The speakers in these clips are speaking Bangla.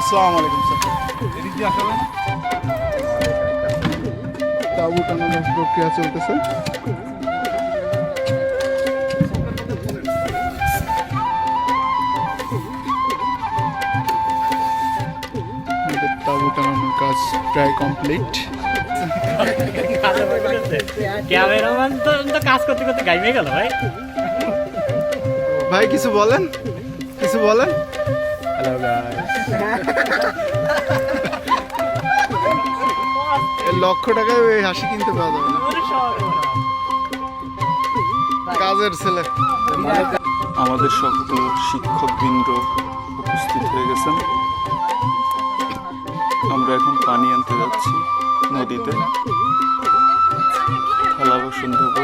আসসালামু আলাইকুম স্যার। তাঁবু টানানোর প্রক্রিয়া চলতেছে। তাঁবু টানানোর কাজ প্রায় কমপ্লিট। ক্যামেরাম্যান তো কাজ করতে করতে গাইবে গেল ভাই। ভাই কিছু বলেন, কিছু বলেন। হ্যালো গাইস, লক্ষ টাকায় ওই হাসি কিনতে পাওয়া যাবে না। কাজের ছেলে। আমাদের সকল শিক্ষকবৃন্দ উপস্থিত হয়ে গেছেন। আমরা এখন পানি আনতে যাচ্ছি নদীতে। থালা বাসন ধোবো।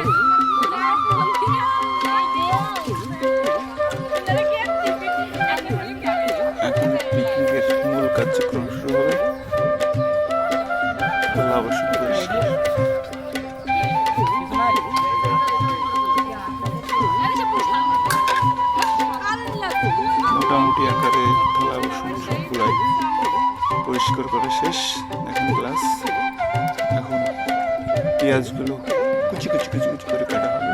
এখন পিকনিকের মূল কার্যক্রম শুরু হবে। থালা বাসন পরিষ্কার। মোটামুটি আকারে থালা বাসন সবগুলাই পরিষ্কার করে শেষ। এখন গ্লাস, এখন পেঁয়াজগুলো কুচি কুচি কুচি কুচি করে কাটা হবে।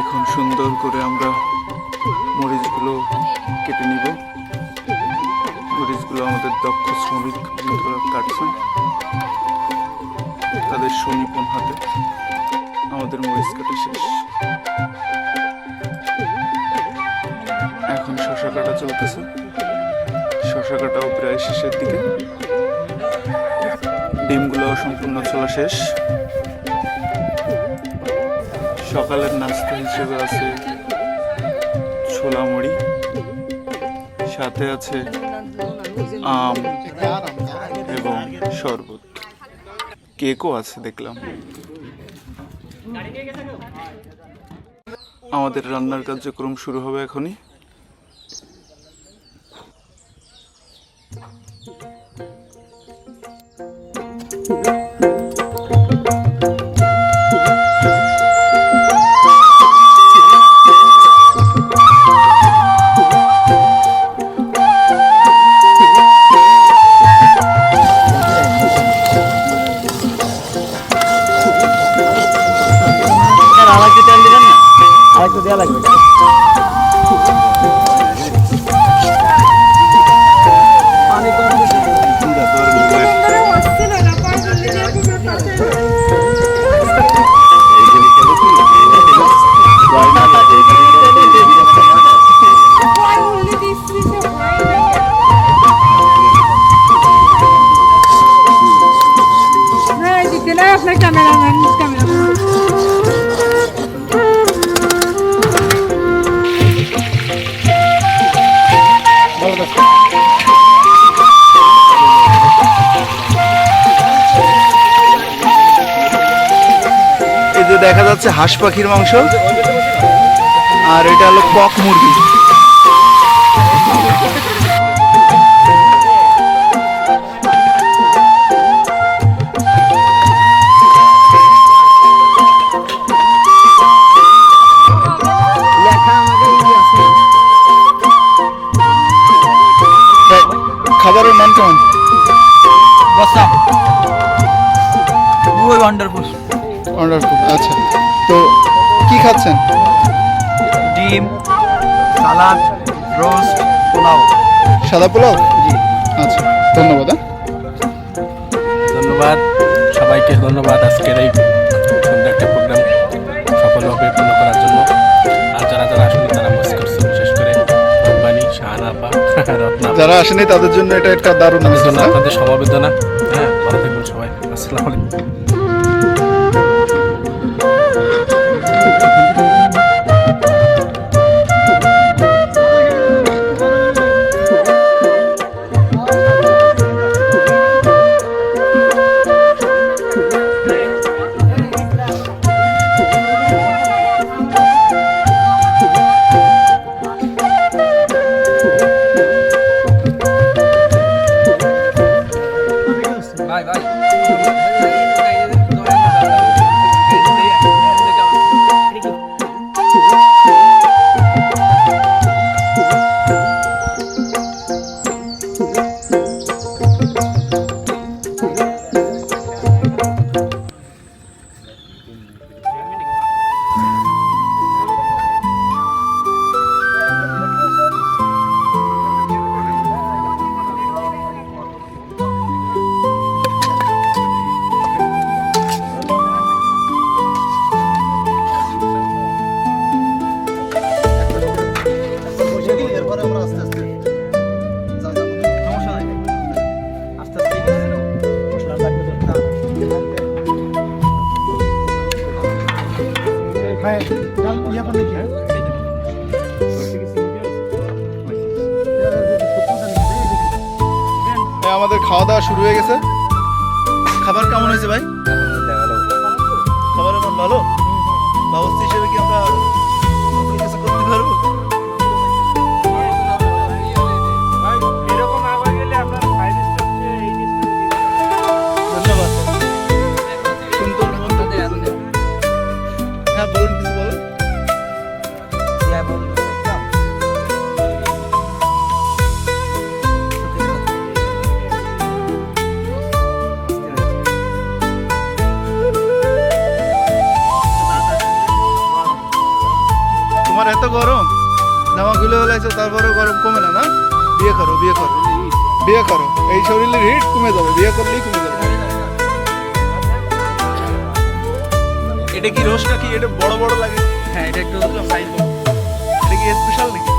এখন সুন্দর করে আমরা মরিচগুলো কেটে নিব। মরিচগুলো আমাদের দক্ষ শ্রমিক বন্ধুরা কাটছেন তাদের সুনিপুণ হাতে। আমাদের মরিচ কাটা শেষ। এখন শশা কাটা চলতেছে। শশা কাটাও প্রায় শেষের দিকে। ডিমগুলো সম্পূর্ণ চলা শেষ। সকালের নাস্তা হিসেবে আছে ছোলা মুড়ি, সাথে আছে আম এবং শরবত। কেকও আছে দেখলাম। আমাদের রান্নার কার্যক্রম শুরু হবে এখনই। আরেকটু দেওয়া লাগবে। আপনার ক্যামেরাম্যান এই যে দেখা যাচ্ছে হাঁস পাখির মাংস, আর এটা হলো কক মুরগি। খাবারের মান কেমন? ওয়ান্ডারফুল। আচ্ছা, তো কি খাচ্ছেন? ডিম, সালাদ, রোস্ট, পোলাও। সাদা পোলাও? জি। আচ্ছা, ধন্যবাদ। ধন্যবাদ সবাইকে, ধন্যবাদ আজকের এই সুন্দর একটা প্রোগ্রাম সফলভাবে পূর্ণ করার জন্য। আর যারা যারা আসলে তারা মিস করছে, বিশেষ করে রব্বানি, শাহানা আপা, রত্না, যারা আসেনি তাদের জন্য এটা একটা দারুণ জন্য আপনাদের সমবেদনা। হ্যাঁ, ভালো থাকবেন সবাই। আসসালামু আলাইকুম। এরপরে আমরা আস্তে আস্তে যা যাবো সমস্যা নাই আস্তে আস্তে মশলা লাগবে তো ভাই ডাল ইয়া করলে কি হয় আমাদের খাওয়া দাওয়া শুরু হয়ে গেছে খাবার কেমন হয়েছে ভাই খাবারের মান ভালো ব্যবস্থা হিসেবে কি আমরা কিছু করতে পারবো ধন্যবাদ সুন্দর হ্যাঁ বলুন কিছু বলুন তোমার এত গরম জামা খুলে ফেলাইছো তারপরেও গরম কমে না না বিয়ে করো বিয়ে করো বিয়ে করো এই শরীরের হিট কমে যাবে বিয়ে করলেই কমে যাবে এটা কি রোজটা কি এটা বড় বড় লাগে হ্যাঁ এটা একটু সাইজ এটা কি স্পেশাল নাকি